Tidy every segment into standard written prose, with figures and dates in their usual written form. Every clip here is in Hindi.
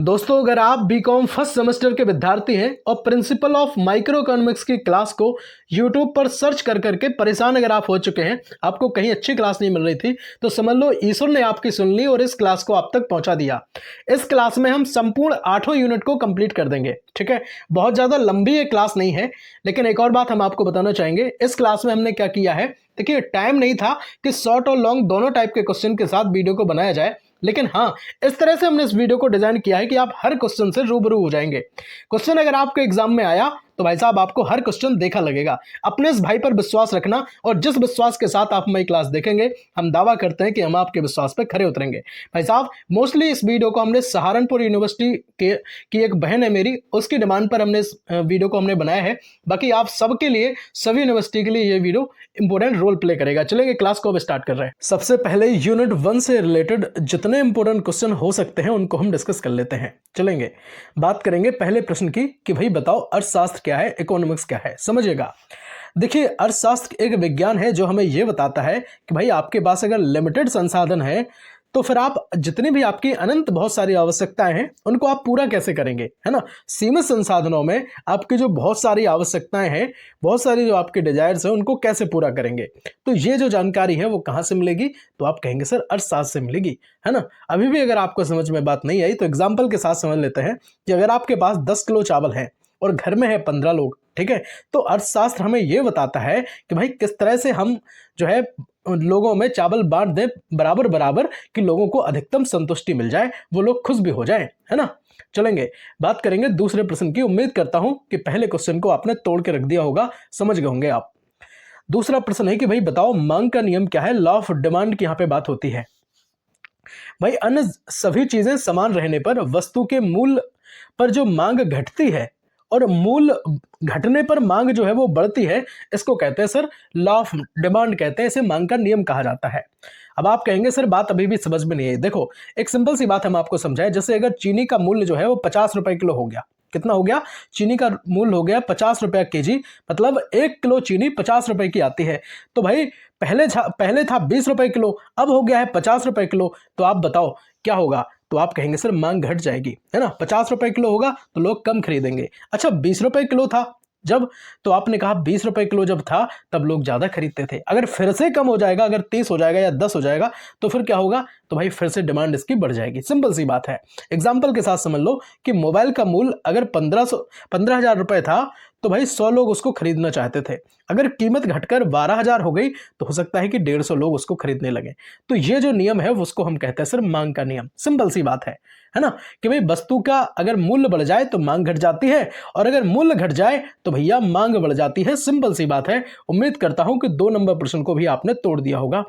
दोस्तों, अगर आप बीकॉम फर्स्ट सेमेस्टर के विद्यार्थी हैं और प्रिंसिपल ऑफ माइक्रो इकोनॉमिक्स की क्लास को यूट्यूब पर सर्च कर करके परेशान अगर आप हो चुके हैं, आपको कहीं अच्छी क्लास नहीं मिल रही थी, तो समझ लो ईश्वर ने आपकी सुन ली और इस क्लास को आप तक पहुंचा दिया। इस क्लास में हम संपूर्ण 8 यूनिट को कंप्लीट कर देंगे। ठीक है, बहुत ज़्यादा लंबी ये क्लास नहीं है, लेकिन एक और बात हम आपको बताना चाहेंगे। इस क्लास में हमने क्या किया है, देखिए टाइम नहीं था कि शॉर्ट और लॉन्ग दोनों टाइप के क्वेश्चन के साथ वीडियो को बनाया जाए, लेकिन हाँ, इस तरह से हमने इस वीडियो को डिजाइन किया है कि आप हर क्वेश्चन से रूबरू हो जाएंगे। क्वेश्चन अगर आपके एग्जाम में आया तो भाई साहब आपको हर क्वेश्चन देखा लगेगा। अपने इस भाई पर विश्वास रखना, और जिस विश्वास के साथ आप हमारी क्लास देखेंगे, हम दावा करते हैं कि हम आपके विश्वास पर खरे उतरेंगे। भाई साहब, मोस्टली इस वीडियो को हमने सहारनपुर यूनिवर्सिटी की एक बहन है मेरी, उसकी डिमांड पर हमने इस वीडियो को हमने बनाया है। बाकी आप सबके लिए, सभी यूनिवर्सिटी के लिए ये वीडियो इंपॉर्टेंट रोल प्ले करेगा। चलेंगे क्लास को अब स्टार्ट कर रहे हैं। सबसे पहले यूनिट 1 से रिलेटेड जितने इंपॉर्टेंट क्वेश्चन हो सकते हैं उनको हम डिस्कस कर लेते हैं। चलेंगे, बात करेंगे पहले प्रश्न की कि भाई बताओ अर्थशास्त्र क्या है, इकोनॉमिक्स क्या है। समझिएगा, देखिए अर्थशास्त्र एक विज्ञान है जो हमें यह बताता है कि भाई आपके पास अगर लिमिटेड संसाधन है तो फिर आप जितनी भी आपकी अनंत बहुत सारी आवश्यकताएं हैं उनको आप पूरा कैसे करेंगे, है ना। सीमित संसाधनों में आपकी जो बहुत सारी आवश्यकताएं हैं, बहुत सारी जो आपके डिजायर्स हैं, उनको कैसे पूरा करेंगे। तो ये जो जानकारी है वो कहाँ से मिलेगी, तो आप कहेंगे सर अर्थशास्त्र से मिलेगी, है ना। अभी भी अगर आपको समझ में बात नहीं आई तो एग्जाम्पल के साथ समझ लेते हैं कि अगर आपके पास 10 किलो चावल है और घर में है 15 लोग, ठीक है, तो अर्थशास्त्र हमें यह बताता है कि भाई किस तरह से हम जो है लोगों में चावल बांट दें बराबर बराबर कि लोगों को अधिकतम संतुष्टि मिल जाए, वो लोग खुश भी हो जाएं, है ना। चलेंगे, बात करेंगे दूसरे प्रश्न की। उम्मीद करता हूं कि पहले क्वेश्चन को आपने तोड़ के रख दिया होगा, समझ गए होंगे आप। दूसरा प्रश्न है कि भाई बताओ मांग का नियम क्या है। लॉ ऑफ डिमांड की यहां पे बात होती है। भाई अन्य सभी चीजें समान रहने पर वस्तु के मूल्य पर जो मांग घटती है और मूल्य घटने पर मांग जो है वो बढ़ती है, इसको कहते हैं सर लॉ ऑफ डिमांड कहते हैं। इसे मांग का नियम कहा जाता है। अब आप कहेंगे सर बात अभी भी समझ में नहीं आई। देखो, एक सिंपल सी बात हम आपको समझाएं। जैसे अगर चीनी का मूल्य जो है वो 50 रुपए किलो हो गया, कितना हो गया, चीनी का मूल्य हो गया 50 रुपया केजी, मतलब 1 किलो चीनी 50 रुपए की आती है। तो भाई पहले था 20 रुपए किलो, अब हो गया है 50 रुपए किलो। तो आप बताओ क्या होगा, तो आप कहेंगे सर मांग घट जाएगी, है ना। 50 रुपए किलो होगा तो लोग कम खरीदेंगे। अच्छा 20 रुपए किलो था जब, तो आपने कहा 20 रुपए किलो जब था तब लोग ज्यादा खरीदते थे। अगर फिर से कम हो जाएगा, अगर 30 हो जाएगा या 10 हो जाएगा, तो फिर क्या होगा, तो भाई फिर से डिमांड इसकी बढ़ जाएगी। सिंपल सी बात है। एग्जाम्पल के साथ समझ लो कि मोबाइल का मूल्य अगर 15,000 रुपए था तो भाई 100 लोग उसको खरीदना चाहते थे। अगर कीमत घटकर 12,000 हो गई तो हो सकता है कि 150 लोग उसको खरीदने लगे। तो ये जो नियम है उसको हम कहते हैं सर मांग का नियम। सिंपल सी बात है ना, कि भाई वस्तु का अगर मूल्य बढ़ जाए तो मांग घट जाती है, और अगर मूल्य घट जाए तो भैया मांग बढ़ जाती है। सिंपल सी बात है। उम्मीद करता हूं कि 2 नंबर प्रश्न को भी आपने तोड़ दिया होगा।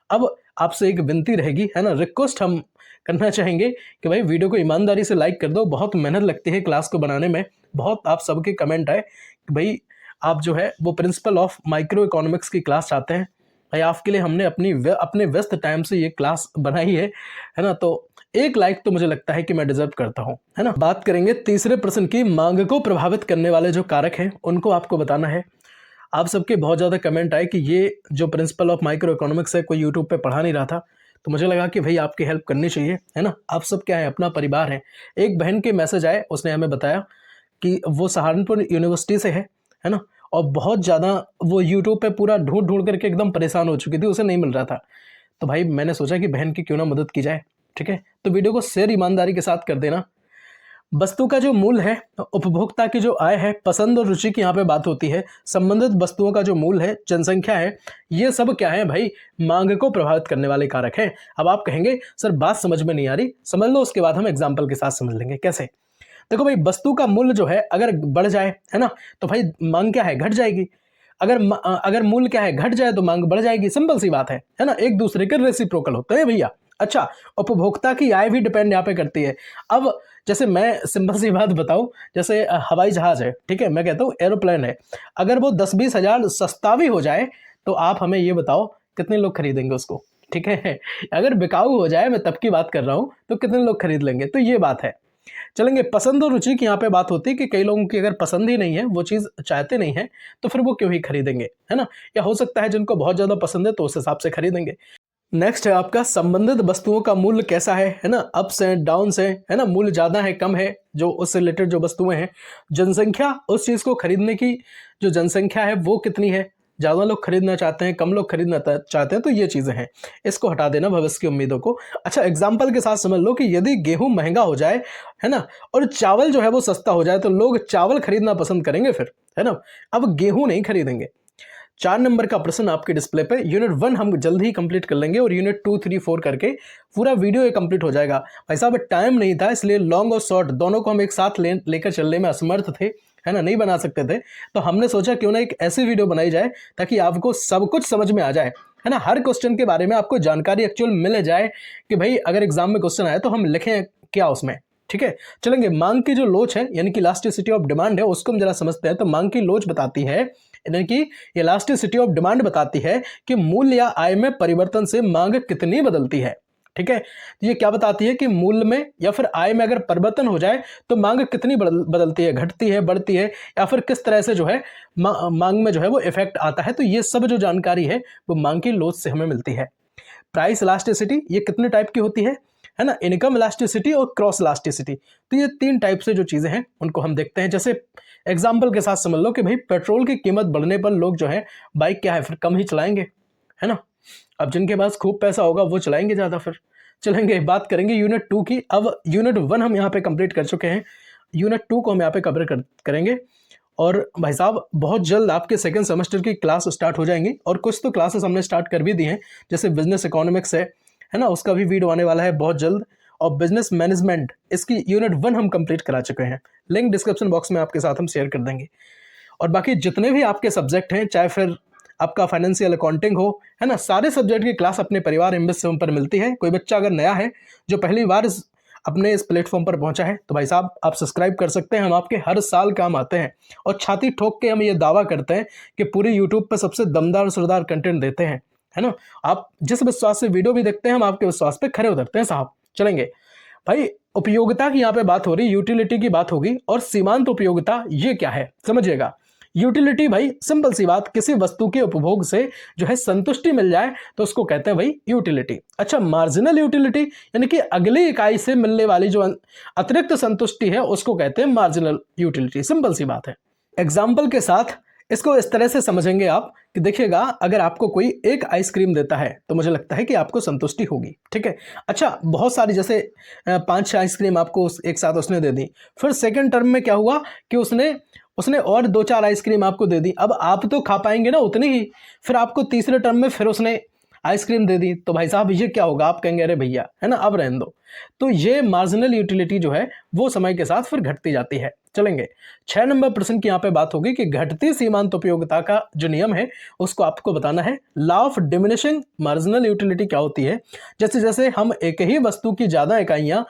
अब आपसे एक विनती रहेगी, है ना, रिक्वेस्ट हम करना चाहेंगे कि भाई वीडियो को ईमानदारी से लाइक कर दो। बहुत मेहनत लगती है क्लास को बनाने में। बहुत आप सबके कमेंट आए कि भाई आप जो है वो प्रिंसिपल ऑफ माइक्रो इकोनॉमिक्स की क्लास चाहते हैं। भाई आपके लिए हमने अपने व्यस्त टाइम से ये क्लास बनाई है ना। तो एक लाइक तो मुझे लगता है कि मैं डिजर्व करता हूं, है ना। बात करेंगे तीसरे प्रश्न की। मांग को प्रभावित करने वाले जो कारक हैं उनको आपको बताना है। आप सबके बहुत ज़्यादा कमेंट आए कि ये जो प्रिंसिपल ऑफ माइक्रो इकोनॉमिक्स है कोई यूट्यूब पे पढ़ा नहीं रहा था, तो मुझे लगा कि भाई आपकी हेल्प करनी चाहिए, है ना। आप सब क्या है, अपना परिवार है। एक बहन के मैसेज आए, उसने हमें बताया कि वो सहारनपुर यूनिवर्सिटी से है ना, और बहुत ज़्यादा वो यूट्यूब पे पूरा ढूंढ ढूंढ करके एकदम परेशान हो चुकी थी, उसे नहीं मिल रहा था। तो भाई मैंने सोचा कि बहन की क्यों ना मदद की जाए। ठीक है, तो वीडियो को शेयर ईमानदारी के साथ कर देना। वस्तु का जो मूल्य है, उपभोक्ता की जो आय है, पसंद और रुचि की यहाँ पे बात होती है, संबंधित वस्तुओं का जो मूल्य है, जनसंख्या है, ये सब क्या है भाई, मांग को प्रभावित करने वाले कारक हैं। अब आप कहेंगे सर बात समझ में नहीं आ रही, समझ लो, उसके बाद हम एग्जाम्पल के साथ समझ लेंगे कैसे। देखो भाई, वस्तु का मूल्य जो है अगर बढ़ जाए, है ना, तो भाई मांग क्या है, घट जाएगी। अगर मूल्य क्या है, घट जाए तो मांग बढ़ जाएगी। सिंपल सी बात है ना, एक दूसरे के रेसिप्रोकल होते हैं भैया। अच्छा, उपभोक्ता की आय भी डिपेंड यहाँ पे करती है। अब जैसे मैं सिंपल सी बात बताऊं, जैसे हवाई जहाज है, ठीक है, मैं कहता हूँ एरोप्लेन है, अगर वो 10-20 हजार सस्ता भी हो जाए तो आप हमें ये बताओ कितने लोग खरीदेंगे उसको। ठीक है, अगर बिकाऊ हो जाए, मैं तब की बात कर रहा हूँ, तो कितने लोग खरीद लेंगे। तो ये बात है। चलेंगे, पसंद और रुचि की यहाँ पे बात होती है कि कई लोगों की अगर पसंद ही नहीं है, वो चीज़ चाहते नहीं है, तो फिर वो क्यों ही खरीदेंगे, है ना। या हो सकता है जिनको बहुत ज़्यादा पसंद है तो उस हिसाब से खरीदेंगे। नेक्स्ट है आपका संबंधित वस्तुओं का मूल्य कैसा है ना, अप्स हैं, डाउन्स है ना, मूल्य ज़्यादा है कम है, जो उससे रिलेटेड जो वस्तुएं हैं। जनसंख्या, उस चीज़ को खरीदने की जो जनसंख्या है वो कितनी है, ज़्यादा लोग खरीदना चाहते हैं, कम लोग खरीदना चाहते हैं, तो ये चीज़ें हैं, इसको हटा देना भविष्य की उम्मीदों को। अच्छा, एग्जाम्पल के साथ समझ लो कि यदि गेहूं महंगा हो जाए है ना, और चावल जो है वो सस्ता हो जाए, तो लोग चावल खरीदना पसंद करेंगे फिर, है ना, अब गेहूं नहीं खरीदेंगे। 4 नंबर का प्रश्न आपके डिस्प्ले पे, यूनिट 1 हम जल्द ही कंप्लीट कर लेंगे और यूनिट 2, 3, 4 करके पूरा वीडियो ये कंप्लीट हो जाएगा। भाई साहब टाइम नहीं था, इसलिए लॉन्ग और शॉर्ट दोनों को हम एक साथ लेकर चलने में असमर्थ थे, है ना, नहीं बना सकते थे, तो हमने सोचा क्यों ना एक ऐसी वीडियो बनाई जाए ताकि आपको सब कुछ समझ में आ जाए, है ना, हर क्वेश्चन के बारे में आपको जानकारी एक्चुअल मिल जाए कि भाई अगर एग्जाम में क्वेश्चन आए तो हम लिखें क्या उसमें। ठीक है, चलेंगे। मांग की जो लोच है यानी कि इलास्टिसिटी ऑफ डिमांड है, उसको हम जरा समझते हैं। तो मांग की लोच बताती है, यानी कि इलास्टिसिटी ऑफ डिमांड बताती है कि मूल्य या आय में परिवर्तन से मांग कितनी बदलती है। ठीक है, तो ये क्या बताती है कि मूल्य में या फिर आय में अगर परिवर्तन हो जाए तो मांग कितनी बदलती है, घटती है, बढ़ती है, या फिर किस तरह से जो है मांग में जो है वो इफेक्ट आता है। तो ये सब जो जानकारी है वो मांग की लोच से हमें मिलती है। प्राइस इलास्टिसिटी ये कितने टाइप की होती है ना, इनकम इलास्टिसिटी और क्रॉस इलास्टिसिटी। तो ये 3 टाइप से जो चीजें हैं उनको हम देखते हैं। जैसे एग्जाम्पल के साथ समझ लो कि भाई पेट्रोल की कीमत बढ़ने पर लोग जो है बाइक क्या है फिर कम ही चलाएंगे, है ना। अब जिनके पास खूब पैसा होगा वो चलाएंगे ज्यादा। फिर चलेंगे, बात करेंगे यूनिट 2 की। अब यूनिट 1 हम यहाँ पे कंप्लीट कर चुके हैं, यूनिट 2 को हम यहाँ पे कवर करेंगे। और भाई साहब बहुत जल्द आपके सेकंड सेमेस्टर की क्लास स्टार्ट हो जाएंगी, और कुछ तो क्लासेस हमने स्टार्ट कर भी दी हैं, जैसे बिजनेस इकोनॉमिक्स है ना, उसका भी वीडियो आने वाला है बहुत जल्द। और बिजनेस मैनेजमेंट इसकी यूनिट 1 हम कंप्लीट करा चुके हैं, लिंक डिस्क्रिप्शन बॉक्स में आपके साथ हम शेयर कर देंगे। और बाकी जितने भी आपके सब्जेक्ट हैं, चाहे फिर आपका फाइनेंशियल अकाउंटिंग हो, है ना, सारे सब्जेक्ट की क्लास अपने परिवार एमबीएस पर मिलती है। कोई बच्चा अगर नया है जो पहली बार अपने इस प्लेटफॉर्म पर पहुंचा है तो भाई साहब आप सब्सक्राइब कर सकते हैं, हम आपके हर साल काम आते हैं। और छाती ठोक के हम ये दावा करते हैं कि पूरी यूट्यूब पर सबसे दमदार सुरदार कंटेंट देते हैं, है ना। आप जिस विश्वास से वीडियो भी देखते हैं हम आपके विश्वास पे खरे उतरते हैं साहब। चलेंगे भाई, उपयोगिता की यहाँ पे बात हो रही, यूटिलिटी की बात होगी। और सीमांत उपयोगिता ये क्या है समझिएगा। यूटिलिटी भाई सिंपल सी बात, किसी वस्तु के उपभोग से जो है संतुष्टि मिल जाए तो उसको कहते हैं भाई यूटिलिटी। अच्छा, मार्जिनल यूटिलिटी यानी कि अगली इकाई से मिलने वाली जो अतिरिक्त संतुष्टि है उसको कहते हैं मार्जिनल यूटिलिटी। सिंपल सी बात है। एग्जाम्पल के साथ इसको इस तरह से समझेंगे आप कि देखिएगा, अगर आपको कोई एक आइसक्रीम देता है तो मुझे लगता है कि आपको संतुष्टि होगी। ठीक है, अच्छा बहुत सारी जैसे 5-6 आइसक्रीम आपको एक साथ उसने दे दी, फिर सेकंड टर्म में क्या हुआ कि उसने और 2-4 आइसक्रीम आपको दे दी। अब आप तो खा पाएंगे ना उतनी ही, फिर आपको तीसरे टर्म में फिर उसने आइसक्रीम दे दी, तो भाई साहब ये क्या होगा, आप कहेंगे अरे भैया, है ना, अब रहने दो। तो ये मार्जिनल यूटिलिटी जो है वो समय के साथ फिर घटती जाती है। चलेंगे 6 नंबर प्रश्न की यहाँ पे बात होगी कि घटती सीमांत उपयोगिता का जो नियम है उसको आपको बताना है। Law of diminishing marginal utility क्या होती है, जैसे जैसे हम एक ही वस्तु की ज्यादा इकाइयां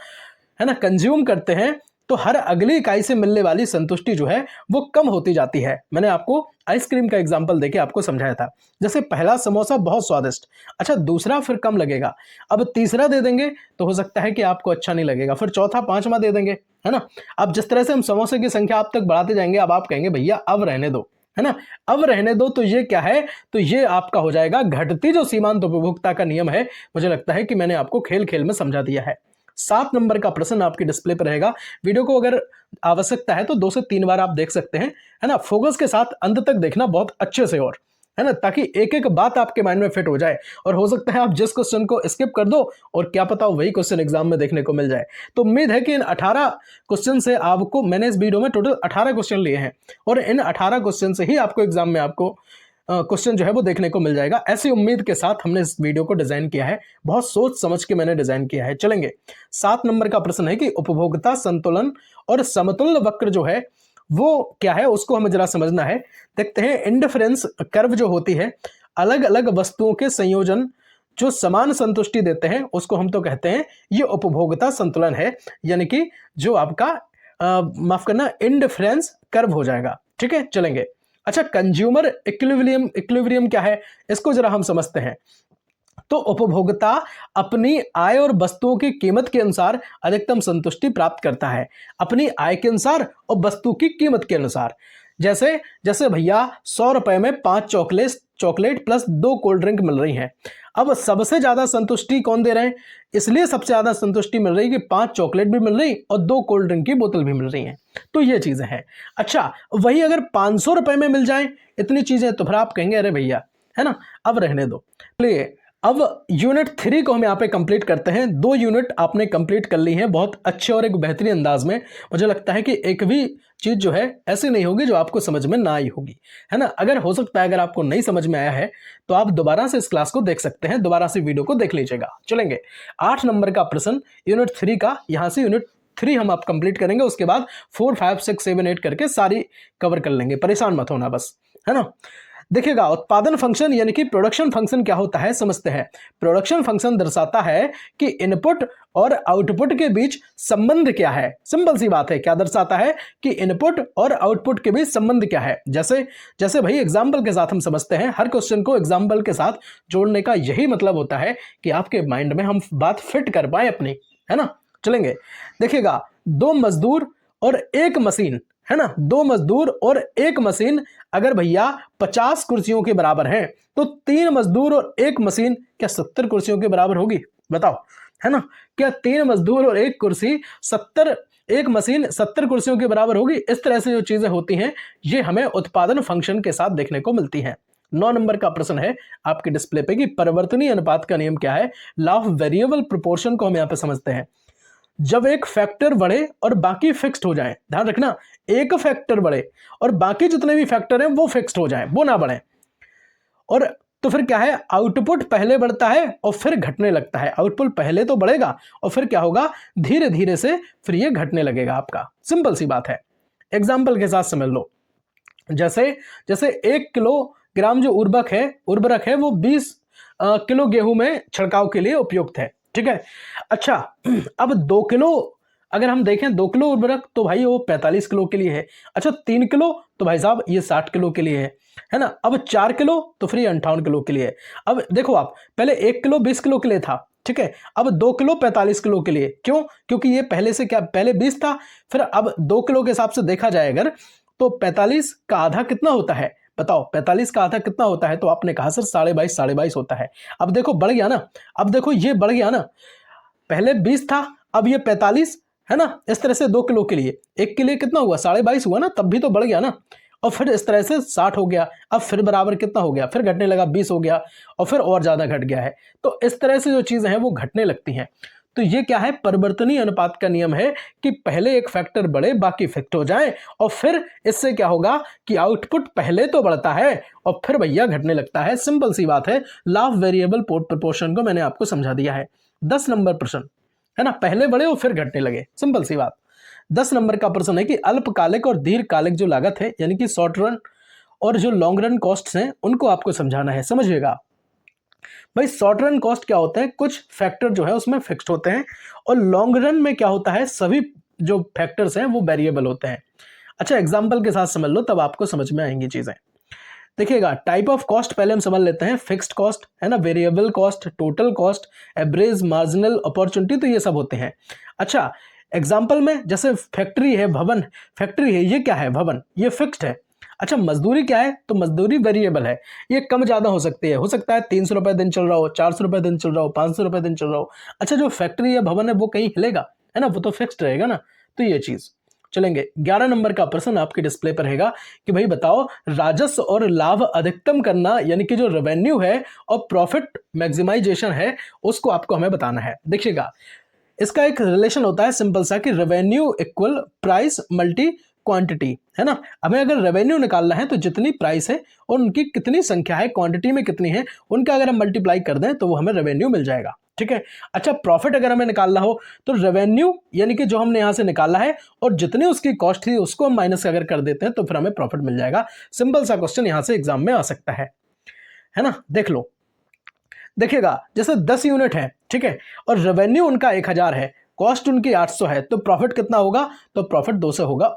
है ना कंज्यूम करते हैं तो हर अगली इकाई से मिलने वाली संतुष्टि जो है वो कम होती जाती है। मैंने आपको आइसक्रीम का एग्जांपल देके आपको समझाया था। जैसे पहला समोसा बहुत स्वादिष्ट, अच्छा दूसरा फिर कम लगेगा, अब तीसरा दे देंगे तो हो सकता है कि आपको अच्छा नहीं लगेगा, फिर चौथा 5वां दे देंगे, है ना। अब जिस तरह से हम समोसे की संख्या आप तक बढ़ाते जाएंगे, अब आप कहेंगे भैया अब रहने दो, है ना, अब रहने दो। तो ये क्या है, तो ये आपका हो जाएगा घटती जो सीमांत उपभोक्ता का नियम है। मुझे लगता है कि मैंने आपको खेल खेल में समझा दिया है। 7 नंबर का प्रश्न आपके डिस्प्ले पर रहेगा। वीडियो को अगर आवश्यकता है तो 2 से 3 बार आप देख सकते हैं, है ना। फोकस के साथ अंत तक देखना बहुत अच्छे से, और है ना, ताकि एक एक बात आपके माइंड में फिट हो जाए। और हो सकता है आप जिस क्वेश्चन को स्किप कर दो और क्या पता वही क्वेश्चन एग्जाम में देखने को मिल जाए। तो उम्मीद है कि इन 18 क्वेश्चन से आपको, मैंने इस वीडियो में टोटल 18 क्वेश्चन लिए हैं और इन 18 क्वेश्चन से ही आपको एग्जाम में आपको क्वेश्चन जो है वो देखने को मिल जाएगा। ऐसी उम्मीद के साथ हमने इस वीडियो को डिजाइन किया है, बहुत सोच समझ के मैंने डिजाइन किया है। चलेंगे 7 नंबर का प्रश्न है कि उपभोक्ता संतुलन और समतुल्य वक्र जो है वो क्या है, उसको हमें जरा समझना है। देखते हैं, इंडिफरेंस कर्व जो होती है, अलग अलग वस्तुओं के संयोजन जो समान संतुष्टि देते हैं उसको हम तो कहते हैं ये उपभोक्ता संतुलन है, यानी कि जो आपका माफ करना इंडिफरेंस कर्व हो जाएगा। ठीक है, चलेंगे। अच्छा, कंज्यूमर इक्विलिब्रियम क्या है, इसको जरा हम समझते हैं। तो उपभोक्ता अपनी आय और वस्तुओं की कीमत के अनुसार अधिकतम संतुष्टि प्राप्त करता है, अपनी आय के अनुसार और वस्तु की कीमत के अनुसार। जैसे जैसे भैया 100 रुपए में 5 चॉकलेट प्लस 2 कोल्ड ड्रिंक मिल रही हैं। अब सबसे ज्यादा संतुष्टि कौन दे रहे हैं, इसलिए सबसे ज्यादा संतुष्टि मिल रही है कि 5 चॉकलेट भी मिल रही और 2 कोल्ड ड्रिंक की बोतल भी मिल रही हैं। तो ये चीजें हैं। अच्छा, वही अगर 500 रुपए में मिल जाए इतनी चीजें तो फिर आप कहेंगे अरे भैया, है ना, अब रहने दो। चलिए अब यूनिट 3 को हम यहाँ पे कंप्लीट करते हैं। 2 यूनिट आपने कंप्लीट कर ली हैं बहुत अच्छे और एक बेहतरीन अंदाज में। मुझे लगता है कि एक भी चीज जो है ऐसी नहीं होगी जो आपको समझ में ना आई होगी, है ना। अगर हो सकता है अगर आपको नहीं समझ में आया है तो आप दोबारा से इस क्लास को देख सकते हैं, दोबारा से वीडियो को देख लीजिएगा। चलेंगे 8 नंबर का प्रश्न यूनिट 3 का, यहाँ से यूनिट 3 हम आप कंप्लीट करेंगे, उसके बाद 4, 5, 6, 7, 8 करके सारी कवर कर लेंगे, परेशान मत होना बस, है ना। देखिएगा उत्पादन फंक्शन यानी कि प्रोडक्शन फंक्शन क्या होता है समझते हैं। प्रोडक्शन फंक्शन दर्शाता है कि इनपुट और आउटपुट के बीच संबंध क्या है। सिंपल सी बात है, क्या दर्शाता है कि इनपुट और आउटपुट के बीच संबंध क्या है। जैसे जैसे भाई एग्जाम्पल के साथ हम समझते हैं, हर क्वेश्चन को एग्जाम्पल के साथ जोड़ने का यही मतलब होता है कि आपके माइंड में हम बात फिट कर पाए अपनी, है ना। चलेंगे, देखिएगा 2 मजदूर और 1 मशीन, है ना, 2 मजदूर और 1 मशीन अगर भैया 50 कुर्सियों के बराबर है तो 3 मजदूर और 1 मशीन क्या 70 कुर्सियों के बराबर होगी, बताओ, है ना। क्या 3 मजदूर और 1 कुर्सी 70, 1 मशीन 70 कुर्सियों के बराबर होगी। इस तरह से जो चीजें होती हैं ये हमें उत्पादन फंक्शन के साथ देखने को मिलती हैं। 9 नंबर का प्रश्न है आपके डिस्प्ले पे कि परिवर्तनीय अनुपात का नियम क्या है। लॉ ऑफ वेरिएबल प्रोपोर्शन को हम यहाँ पे समझते हैं। जब एक फैक्टर बढ़े और बाकी फिक्स्ड हो जाए, ध्यान रखना, एक फैक्टर बढ़े और बाकी जितने भी फैक्टर हैं वो फिक्स्ड हो जाएं, वो ना बढ़े, और तो फिर क्या है, आउटपुट पहले बढ़ता है और फिर घटने लगता है। आउटपुट पहले तो बढ़ेगा और फिर क्या होगा, धीरे धीरे से फिर ये घटने लगेगा आपका। सिंपल सी बात है, एग्जाम्पल के साथ समझ लो। जैसे जैसे 1 किलोग्राम जो उर्वरक है वो 20 किलो गेहूं में छिड़काव के लिए उपयुक्त है, ठीक है। अच्छा, अब 2 किलो अगर हम देखें 2 किलो उर्वरक तो भाई वो 45 किलो के लिए है। अच्छा 3 किलो तो भाई साहब ये 60 किलो के लिए है ना। अब 4 किलो तो फिर ये 58 किलो के लिए है। अब देखो आप, पहले 1 किलो 20 किलो के लिए था, ठीक है, अब 2 किलो 45 किलो के लिए। क्यों? क्योंकि ये पहले से क्या, पहले 20 था, फिर अब 2 किलो के हिसाब से देखा जाए अगर तो 45 का आधा कितना होता है, बताओ 45 का आधा कितना होता है। तो आपने कहा सर 22.5 होता है। अब देखो बढ़ गया ना, अब देखो ये बढ़ गया ना, पहले 20 था अब ये 45, है ना। इस तरह से 2 किलो के लिए, 1 के लिए कितना हुआ 22.5 हुआ ना, तब भी तो बढ़ गया ना। और फिर इस तरह से 60 हो गया, अब फिर बराबर कितना हो गया, फिर घटने लगा 20 हो गया और फिर और ज्यादा घट गया है। तो इस तरह से जो चीजें हैं वो घटने लगती हैं। तो ये क्या है, परिवर्तनीय अनुपात का नियम है कि पहले एक फैक्टर बढ़े बाकी फिक्स हो जाए और फिर इससे क्या होगा कि आउटपुट पहले तो बढ़ता है और फिर भैया घटने लगता है। सिंपल सी बात है, लॉ ऑफ वेरिएबल प्रोपोर्शन को मैंने आपको समझा दिया है। 10 नंबर प्रश्न, है ना, पहले बढ़े और फिर घटने लगे, सिंपल सी बात। 10 नंबर का प्रश्न है कि अल्पकालिक और दीर्घकालिक जो लागत है यानी कि शॉर्ट रन और जो लॉन्ग रन कॉस्ट हैं उनको आपको समझाना है। समझिएगा भाई, शॉर्ट रन कॉस्ट क्या होता है, कुछ फैक्टर जो है उसमें फिक्स्ड होते हैं, और लॉन्ग रन में क्या होता है, सभी जो फैक्टर्स हैं वो वेरिएबल होते हैं। अच्छा एग्जांपल के साथ समझ लो तब आपको समझ में आएंगी चीजें। देखिएगा टाइप ऑफ कॉस्ट पहले हम समझ लेते हैं। फिक्स्ड कॉस्ट, है ना, variable cost, total cost, average, marginal, opportunity, तो ये सब होते हैं। अच्छा एग्जांपल में जैसे फैक्ट्री है, भवन, फैक्ट्री है, ये क्या है, भवन, ये फिक्स्ड है। अच्छा मजदूरी क्या है, तो मजदूरी वेरिएबल है, ये कम ज्यादा हो सकती है, हो सकता है 300 रुपए दिन चल रहा हो, 400 रुपए दिन चल रहा हो, 500 रुपए दिन चल रहा हो। अच्छा जो फैक्ट्री या भवन है वो कहीं हिलेगा, है ना, वो तो फिक्स्ड रहेगा ना। तो ये चीज। चलेंगे 11 नंबर का प्रश्न आपके डिस्प्ले पर रहेगा कि भाई बताओ राजस्व और लाभ अधिकतम करना यानी कि जो रेवेन्यू है और प्रॉफिट मैक्सिमाइजेशन है उसको आपको हमें बताना है। देखिएगा इसका एक रिलेशन होता है सिंपल सा कि revenue equal price multi quantity, है ना। हमें अगर रेवेन्यू निकालना है तो जितनी प्राइस है और उनकी कितनी संख्या है, क्वांटिटी में कितनी है, उनका अगर हम मल्टीप्लाई कर दें तो वो हमें रेवेन्यू मिल जाएगा, ठीक है। अच्छा प्रॉफिट अगर हमें निकालना हो तो रेवेन्यू यानी कि जो हमने यहां से निकाला है और जितनी उसकी कॉस्ट थी उसको हम माइनस अगर कर देते हैं तो फिर हमें प्रॉफिट मिल जाएगा। सिंपल सा क्वेश्चन यहां से एग्जाम में आ सकता है ना। देख लो, देखिएगा जैसे 10 यूनिट है, ठीक है, और रेवेन्यू उनका 1000 है, कॉस्ट उनकी 800 है, तो प्रॉफिट कितना होगा, तो प्रॉफिट 200 होगा।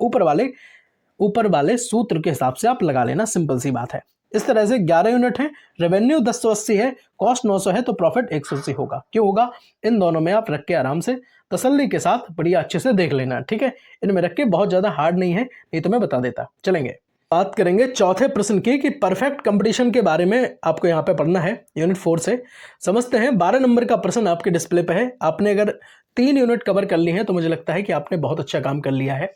ऊपर वाले सूत्र के हिसाब से आप लगा लेना, सिंपल सी बात है। इस तरह से 11 यूनिट है, रेवेन्यू 1080 है, कॉस्ट 900 है, तो प्रॉफिट 180 होगा। क्यों होगा, इन दोनों में आप रख के आराम से तसल्ली के साथ बढ़िया अच्छे से देख लेना, ठीक है। इनमें रख के बहुत ज्यादा हार्ड नहीं है, नहीं तो मैं बता देता। चलेंगे बात करेंगे चौथे प्रश्न की कि परफेक्ट कंपटीशन के बारे में आपको यहाँ पे पढ़ना है यूनिट 4 से। समझते हैं 12 नंबर का प्रश्न आपके डिस्प्ले पे है। आपने अगर 3 यूनिट कवर कर ली हैं तो मुझे लगता है कि आपने बहुत अच्छा काम कर लिया है।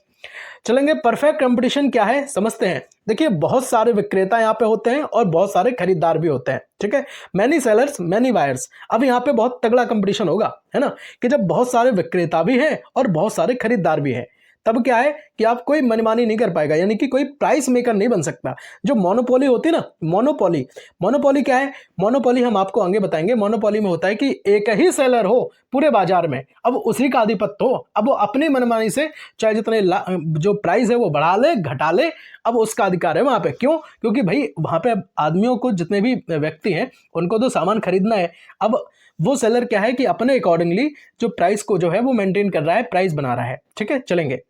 चलेंगे, परफेक्ट कंपटीशन क्या है समझते हैं। देखिए, बहुत सारे विक्रेता यहाँ पे होते हैं और बहुत सारे खरीदार भी होते हैं, ठीक है। Many sellers many buyers. अब यहाँ पे बहुत तगड़ा कंपटीशन होगा, है ना, कि जब बहुत सारे विक्रेता भी हैं और बहुत सारे खरीदार भी हैं, तब क्या है कि आप कोई मनमानी नहीं कर पाएगा, यानी कि कोई प्राइस मेकर नहीं बन सकता। जो मोनोपोली होती है ना, मोनोपोली क्या है? मोनोपोली हम आपको आगे बताएंगे। मोनोपोली में होता है कि एक ही सेलर हो पूरे बाजार में, अब उसी का आधिपत्य हो, अब वो अपनी मनमानी से चाहे जितने जो प्राइस है वो बढ़ा ले घटा ले, अब उसका अधिकार है वहां पे। क्यों? क्योंकि भाई वहां पे आदमियों को, जितने भी व्यक्ति हैं, उनको तो सामान खरीदना है। अब वो सेलर क्या है कि अपने अकॉर्डिंगली जो प्राइस को जो है वो मेंटेन कर रहा है, प्राइस बना रहा है, ठीक है। चलेंगे,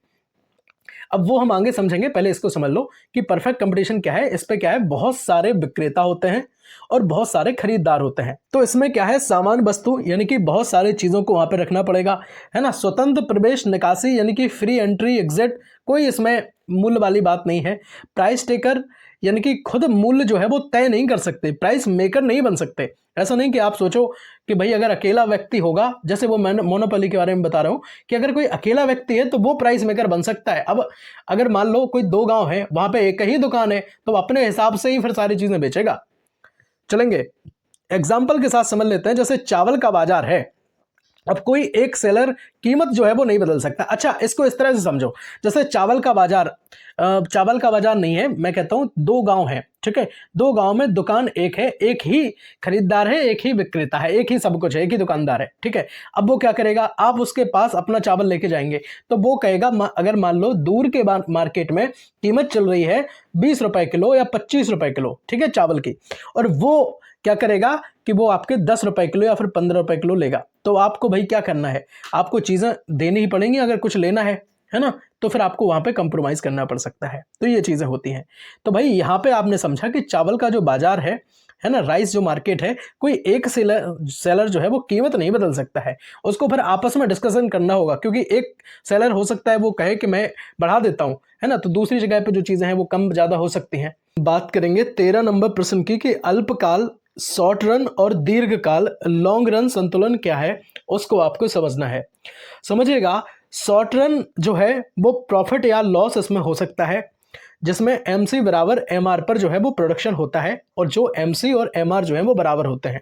अब वो हम आगे समझेंगे, पहले इसको समझ लो कि परफेक्ट कंपटीशन क्या है। इस पे क्या है, बहुत सारे विक्रेता होते हैं और बहुत सारे खरीदार होते हैं। तो इसमें क्या है, सामान वस्तु यानी कि बहुत सारी चीजों को वहां पे रखना पड़ेगा, है ना। स्वतंत्र प्रवेश निकासी यानी कि फ्री एंट्री एग्जिट, कोई इसमें मूल्य वाली बात नहीं है। प्राइस टेकर यानी कि खुद मूल्य जो है वो तय नहीं कर सकते, प्राइस मेकर नहीं बन सकते। ऐसा नहीं कि आप सोचो कि भाई अगर अकेला व्यक्ति होगा, जैसे वो मैं मोनोपोली के बारे में बता रहा हूं कि अगर कोई अकेला व्यक्ति है तो वो प्राइस मेकर बन सकता है। अब अगर मान लो कोई 2 गांव है, वहां पे एक ही दुकान है, तो अपने हिसाब से ही फिर सारी चीजें बेचेगा। चलेंगे, एग्जाम्पल के साथ समझ लेते हैं। जैसे चावल का बाजार है, अब कोई एक सेलर कीमत जो है वो नहीं बदल सकता। अच्छा, इसको इस तरह से समझो, जैसे चावल का बाजार नहीं है, मैं कहता हूं 2 गांव है, ठीक है। 2 गांव में दुकान एक है, एक ही खरीदार है, एक ही विक्रेता है, एक ही सब कुछ है, एक ही दुकानदार है, ठीक है। अब वो क्या करेगा, आप उसके पास अपना चावल लेके जाएंगे तो वो कहेगा, अगर मान लो दूर के मार्केट में कीमत चल रही है 20 रुपए किलो या 25 रुपए किलो, ठीक है, चावल की, और वो क्या करेगा कि वो आपके 10 रुपए किलो या फिर 15 रुपए किलो लेगा, तो आपको भाई क्या करना है, आपको चीजें देनी ही पड़ेंगी अगर कुछ लेना है ना। तो फिर आपको वहां पे कंप्रोमाइज करना पड़ सकता है। तो ये चीजें होती हैं। तो भाई यहाँ पे आपने समझा कि चावल का जो बाजार है ना, राइस जो मार्केट है, कोई एक सेलर जो है वो कीमत नहीं बदल सकता है, उसको फिर आपस में डिस्कशन करना होगा। क्योंकि एक सेलर हो सकता है वो कहे कि मैं बढ़ा देता हूं, है ना, तो दूसरी जगह पे जो चीजें हैं वो कम ज्यादा हो सकती हैं। बात करेंगे 13 नंबर प्रश्न की कि अल्पकाल, शॉर्ट रन और दीर्घकाल, लॉन्ग रन संतुलन क्या है, उसको आपको समझना है। समझिएगा, शॉर्ट रन जो है वो प्रॉफिट या लॉस इसमें हो सकता है, जिसमें MC बराबर MR पर जो है वो प्रोडक्शन होता है, और जो MC और MR जो है वो बराबर होते हैं।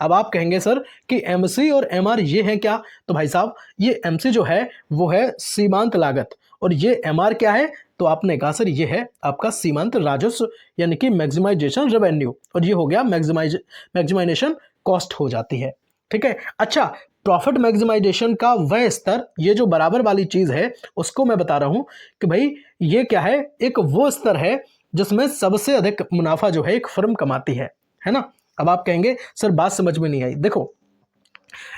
अब आप कहेंगे सर कि MC और MR ये है क्या? तो भाई साहब, ये MC जो है वो है सीमांत लागत, और ये MR क्या है? तो आपने कहा सर ये है आपका सीमांत राजस्व यानी कि मैक्सिमाइजेशन रेवेन्यू, और ये हो गया मैक्सिमाइजेशन कॉस्ट हो जाती है, ठीक है। अच्छा, प्रॉफिट मैक्सिमाइजेशन का वह स्तर, ये जो बराबर वाली चीज है उसको मैं बता रहा हूं कि भाई ये क्या है, एक वो स्तर है जिसमें सबसे अधिक मुनाफा जो है एक फर्म कमाती है ना। अब आप कहेंगे सर बात समझ में नहीं आई। देखो,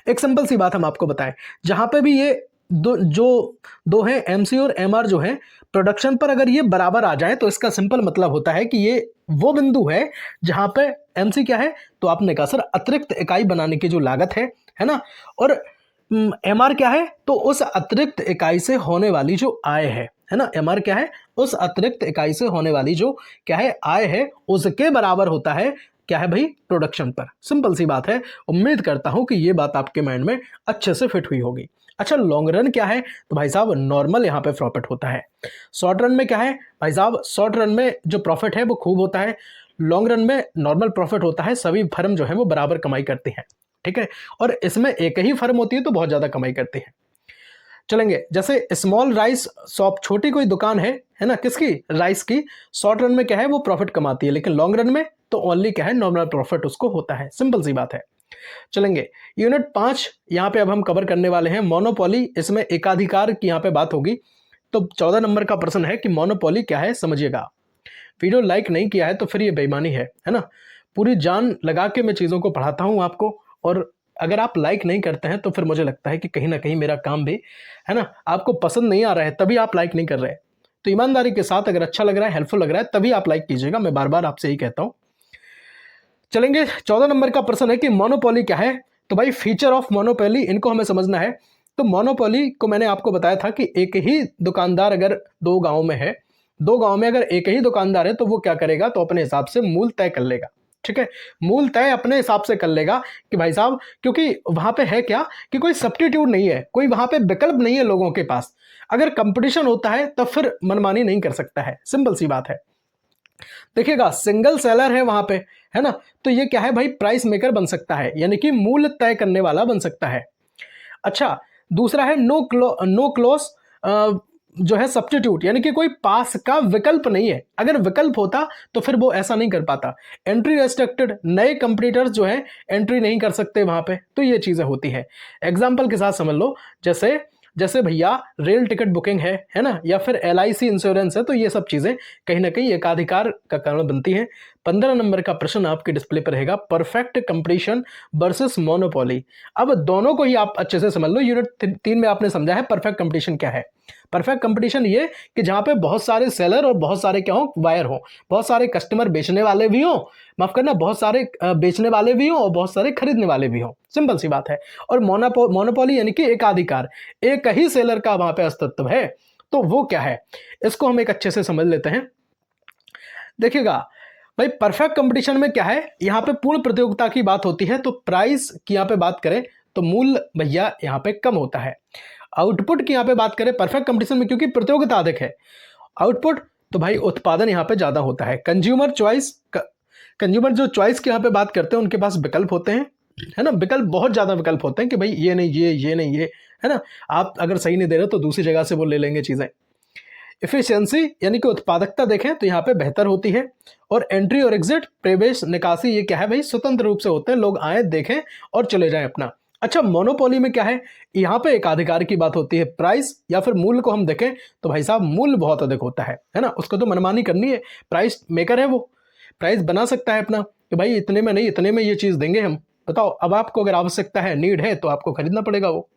एक सिंपल सी बात हम आपको बताएं, जहां पे भी ये दो है MC और MR जो है प्रोडक्शन पर, अगर ये बराबर आ जाए तो इसका सिंपल मतलब होता है कि ये वो बिंदु है जहां पे MC क्या है, तो आपने कहा सर अतिरिक्त इकाई बनाने की जो लागत है ना, और MR क्या है, तो उस अतिरिक्त इकाई से होने वाली जो आय है ना। MR क्या है, उस अतिरिक्त इकाई से होने वाली जो क्या है आय है, उसके बराबर होता है क्या है भाई, प्रोडक्शन पर। सिंपल सी बात है। उम्मीद करता हूं कि ये बात आपके माइंड में अच्छे से फिट हुई होगी। अच्छा, लॉन्ग रन क्या है, तो भाई साहब नॉर्मल यहाँ पे प्रॉफिट होता है। शॉर्ट रन में क्या है भाई साहब, शॉर्ट रन में जो प्रॉफिट है वो खूब होता है, लॉन्ग रन में नॉर्मल प्रॉफिट होता है। सभी फर्म जो है वो बराबर कमाई करती हैं, ठीक है। और इसमें एक ही फर्म होती है तो बहुत ज्यादा कमाई करती है। चलेंगे, जैसे स्मॉल राइस शॉप, छोटी कोई दुकान है ना, किसकी, राइस की, शॉर्ट रन में क्या है वो प्रॉफिट कमाती है, लेकिन लॉन्ग रन में तो ओनली क्या है, नॉर्मल प्रॉफिट उसको होता है। सिंपल सी बात है। चलेंगे, यूनिट 5 यहाँ पे अब हम कवर करने वाले हैं, मोनोपोली। इसमें एकाधिकार की यहाँ पे बात होगी। तो 14 नंबर का प्रश्न है कि मोनोपोली क्या है, समझिएगा। वीडियो लाइक नहीं किया है तो फिर ये बेईमानी है ना। पूरी जान लगा के मैं चीज़ों को पढ़ाता हूँ आपको, और अगर आप लाइक नहीं करते हैं तो फिर मुझे लगता है कि कहीं ना कहीं मेरा काम भी है ना आपको पसंद नहीं आ रहा है, तभी आप लाइक नहीं कर रहे हैं। तो ईमानदारी के साथ अगर अच्छा लग रहा है, हेल्पफुल लग रहा है, तभी आप लाइक कीजिएगा। मैं बार बार आपसे यही कहता हूँ। चलेंगे, 14 नंबर का प्रश्न है कि मोनोपोली क्या है। तो भाई फीचर ऑफ मोनोपोली, इनको हमें समझना है। तो मोनोपोली को मैंने आपको बताया था कि एक ही दुकानदार अगर 2 गांव में है, दो गांव में अगर एक ही दुकानदार है तो वो क्या करेगा, तो अपने हिसाब से मूल तय कर लेगा। ठीक है, मूल तय अपने हिसाब से कर लेगा कि भाई साहब, क्योंकि वहां पे है क्या कि कोई सब्स्टिट्यूट नहीं है, कोई वहां पे विकल्प नहीं है लोगों के पास। अगर कंपटीशन होता है तब फिर मनमानी नहीं कर सकता है, सिंपल सी बात है। देखिएगा, सिंगल सेलर है वहां पे, है ना, तो ये क्या है भाई, प्राइस मेकर बन सकता है, यानी कि मूल्य तय करने वाला बन सकता है। अच्छा, दूसरा है नो क्लोज जो है सब्स्टिट्यूट, यानी कि कोई पास का विकल्प नहीं है। अगर विकल्प होता तो फिर वो ऐसा नहीं कर पाता। एंट्री रेस्ट्रिक्टेड, नए कंपटीटर्स जो है एंट्री नहीं कर सकते वहां पे, तो ये चीजें होती है। एग्जाम्पल के साथ समझ लो, जैसे जैसे भैया रेल टिकट बुकिंग है ना, या फिर LIC इंश्योरेंस है, तो ये सब चीजें कहीं ना कहीं एकाधिकार का कारण बनती हैं। 15 नंबर का प्रश्न आपके डिस्प्ले पर रहेगा, परफेक्ट कंपटीशन वर्सेस मोनोपोली। अब दोनों को ही आप अच्छे से समझ लो। यूनिट 3 में आपने समझा है परफेक्ट कंपटीशन क्या है। परफेक्ट कंपटीशन ये कि जहां पे बहुत सारे सेलर और बहुत सारे क्या हो, बायर हो, बहुत सारे कस्टमर बेचने वाले भी हो, माफ करना, बहुत सारे बेचने वाले भी हो और बहुत सारे खरीदने वाले भी हो, सिंपल सी बात है। और मोनोपोली यानी कि एकाधिकार, एक ही सेलर का वहां पे अस्तित्व है, तो वो क्या है, इसको हम एक अच्छे से समझ लेते हैं। देखिएगा भाई, परफेक्ट कंपटीशन में क्या है, यहां पे पूर्ण प्रतियोगिता की बात होती है, तो प्राइस की यहां पे बात करें तो मूल्य भैया यहां पे कम होता है। आउटपुट की यहां पे बात करें परफेक्ट कंपटीशन में, क्योंकि प्रतियोगिता अधिक है, आउटपुट तो भाई उत्पादन यहां पे ज्यादा होता है। कंज्यूमर चॉइस, कंज्यूमर जो चॉइस की यहां पे बात करते हैं उनके पास विकल्प होते हैं, है ना, विकल्प, बहुत ज्यादा विकल्प होते हैं कि भाई ये नहीं ये नहीं ये, है ना, आप अगर सही नहीं दे रहे हो तो दूसरी जगह से वो ले लेंगे चीजें। इफिशियंसी यानी कि उत्पादकता देखें तो यहाँ पे बेहतर होती है। और एंट्री और एग्जिट, प्रवेश निकासी, ये क्या है भाई, स्वतंत्र रूप से होते हैं, लोग आए देखें और चले जाएं अपना। अच्छा, मोनोपोली में क्या है, यहाँ पे एकाधिकार की बात होती है। प्राइस या फिर मूल्य को हम देखें तो भाई साहब मूल्य बहुत अधिक होता है ना, उसको तो मनमानी करनी है, प्राइस मेकर है वो, प्राइस बना सकता है अपना कि भाई इतने में नहीं इतने में ये चीज देंगे हम। बताओ, अब आपको अगर आवश्यकता है, नीड है, तो आपको खरीदना पड़ेगा वो।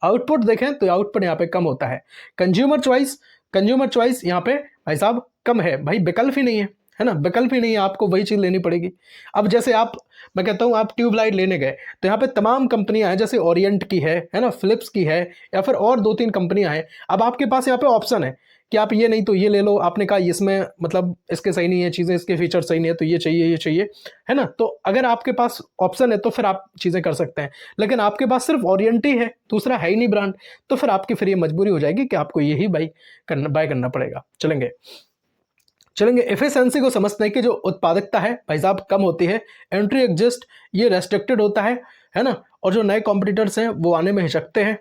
आउटपुट देखें तो आउटपुट यहाँ पे कम होता है। कंज्यूमर चॉइस, कंज्यूमर चॉइस यहाँ पे भाई साहब कम है, भाई विकल्प ही नहीं है ना, विकल्प ही नहीं है, आपको वही चीज लेनी पड़ेगी। अब जैसे आप, मैं कहता हूँ आप ट्यूबलाइट लेने गए तो यहाँ पे तमाम कंपनियां हैं, जैसे ओरिएंट की है ना, फिलिप्स की है, या फिर और 2-3 कंपनियां हैं। अब आपके पास यहाँ पे ऑप्शन है कि आप ये नहीं तो ये ले लो, आपने कहा इसमें मतलब इसके सही नहीं है चीजें, इसके फीचर सही नहीं है, तो ये चाहिए, है ना। तो अगर आपके पास ऑप्शन है तो फिर आप चीजें कर सकते हैं, लेकिन आपके पास सिर्फ ओरिएंट ही है, दूसरा है ही नहीं ब्रांड, तो फिर आपकी फिर ये मजबूरी हो जाएगी कि आपको यही बाय करना पड़ेगा। चलेंगे एफिशिएंसी को समझते हैं कि जो उत्पादकता है भाई साहब कम होती है। एंट्री एग्जिस्ट, ये रेस्ट्रिक्टेड होता है ना, और जो नए कॉम्पिटिटर्स हैं वो आने में हिचकते हैं।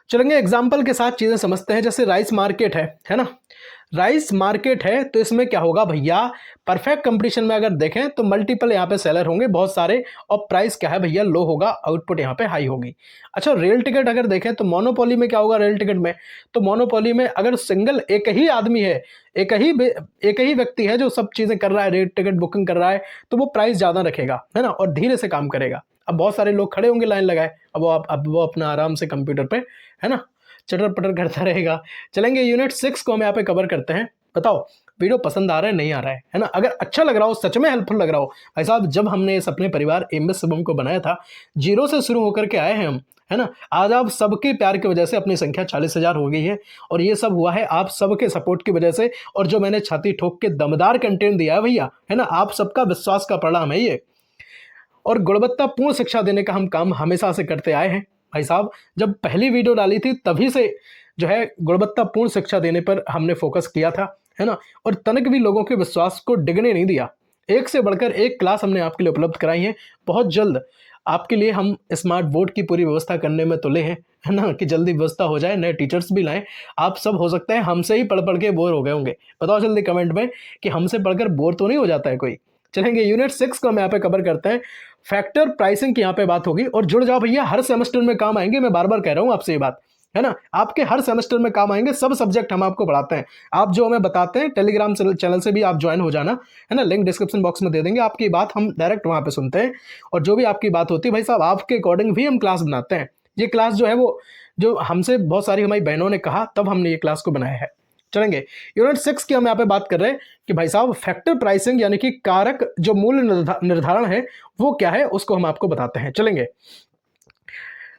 चलेंगे एग्जाम्पल के साथ चीजें समझते हैं। जैसे राइस मार्केट है ना, राइस मार्केट है तो इसमें क्या होगा भैया, परफेक्ट कंपटीशन में अगर देखें तो मल्टीपल यहाँ पे सेलर होंगे बहुत सारे, और प्राइस क्या है भैया, लो होगा, आउटपुट यहाँ पे हाई होगी। अच्छा, रेल टिकट अगर देखें तो मोनोपोली में क्या होगा, रेल टिकट में, तो मोनोपोली में अगर सिंगल एक ही आदमी है, एक ही व्यक्ति है जो सब चीजें कर रहा है, रेल टिकट बुकिंग कर रहा है, तो वो प्राइस ज्यादा रखेगा, है ना, और धीरे से काम करेगा। अब बहुत सारे लोग खड़े होंगे लाइन लगाए, अब वो अपना आराम से कंप्यूटर पे, है ना, चटर पटर करता रहेगा। चलेंगे यूनिट 6 को हम यहाँ पे कवर करते हैं। बताओ वीडियो पसंद आ रहा है, नहीं आ रहा है ना, अगर अच्छा लग रहा हो, सच में हेल्पफुल लग रहा हो। भाई साहब, जब हमने इस अपने परिवार एमएस शुभम को बनाया था, 0 से शुरू होकर के आए हैं हम, है ना, आज आप सबके प्यार की वजह से अपनी संख्या 40,000 हो गई है, और ये सब हुआ है आप सबके सपोर्ट की वजह से, और जो मैंने छाती ठोक के दमदार कंटेंट दिया है भैया, है ना, आप सबका विश्वास का परिणाम है ये। और गुणवत्तापूर्ण शिक्षा देने का हम काम हमेशा से करते आए हैं भाई साहब। जब पहली वीडियो डाली थी तभी से जो है गुणवत्तापूर्ण शिक्षा देने पर हमने फोकस किया था, है ना, और तनिक भी लोगों के विश्वास को डिगने नहीं दिया। एक से बढ़कर एक क्लास हमने आपके लिए उपलब्ध कराई है। बहुत जल्द आपके लिए हम स्मार्ट बोर्ड की पूरी व्यवस्था करने में तुले हैं, है ना, कि जल्दी व्यवस्था हो जाए, नए टीचर्स भी लाएं। आप सब हो सकता है हमसे ही पढ़ के बोर हो गए होंगे, बताओ जल्दी कमेंट में कि हमसे पढ़कर बोर तो नहीं हो जाता है कोई। चलेंगे यूनिट 6 को हम यहाँ पे कवर करते हैं। फैक्टर प्राइसिंग की यहाँ पे बात होगी, और जुड़ जाओ भैया, हर सेमेस्टर में काम आएंगे, मैं बार बार कह रहा हूँ आपसे ये बात, है ना, आपके हर सेमेस्टर में काम आएंगे, सब सब्जेक्ट हम आपको पढ़ाते हैं। आप जो हमें बताते हैं टेलीग्राम चैनल से भी आप ज्वाइन हो जाना, है ना, लिंक डिस्क्रिप्शन बॉक्स में दे देंगे, आपकी बात हम डायरेक्ट वहां पे सुनते हैं, और जो भी आपकी बात होती है भाई साहब, आपके अकॉर्डिंग भी हम क्लास बनाते हैं। ये क्लास जो है वो जो हमसे बहुत सारी हमारी बहनों ने कहा, तब हमने ये क्लास को बनाया है। चलेंगे यूनिट 6 की हम यहाँ पे बात कर रहे हैं कि भाई साहब फैक्टर प्राइसिंग यानी कि कारक जो मूल्य निर्धारण है वो क्या है, उसको हम आपको बताते हैं। चलेंगे,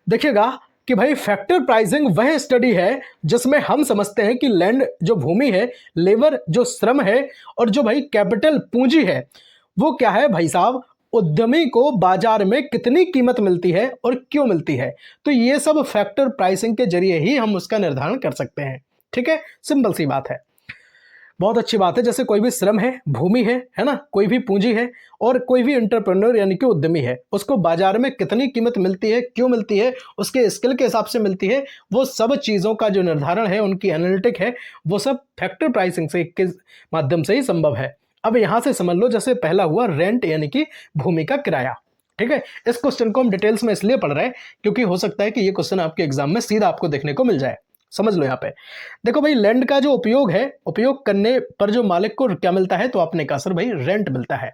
देखिएगा कि भाई फैक्टर प्राइसिंग वह स्टडी है जिसमें हम समझते हैं कि लैंड जो भूमि है, लेबर जो श्रम है, और जो भाई कैपिटल पूंजी है, वो क्या है भाई साहब, उद्यमी को बाजार में कितनी कीमत मिलती है और क्यों मिलती है। तो ये सब फैक्टर प्राइसिंग के जरिए ही हम उसका निर्धारण कर सकते हैं। ठीक है, सिंपल सी बात है, बहुत अच्छी बात है। जैसे कोई भी श्रम है, भूमि है ना, कोई भी पूंजी है, और कोई भी एंटरप्रेन्योर यानी कि उद्यमी है, उसको बाजार में कितनी कीमत मिलती है, क्यों मिलती है, उसके स्किल के हिसाब से मिलती है, वो सब चीज़ों का जो निर्धारण है, उनकी एनालिटिक है, वो सब फैक्टर प्राइसिंग से के माध्यम से ही संभव है। अब यहां से समझ लो, जैसे पहला हुआ रेंट यानी कि भूमि का किराया। ठीक है, इस क्वेश्चन को हम डिटेल्स में इसलिए पढ़ रहे हैं क्योंकि हो सकता है कि ये क्वेश्चन आपके एग्जाम में सीधा आपको देखने को मिल जाए। समझ लो, यहाँ पे देखो भाई, लैंड का जो उपयोग है, उपयोग करने पर जो मालिक को क्या मिलता है, तो आपने कहा सर भाई रेंट मिलता है।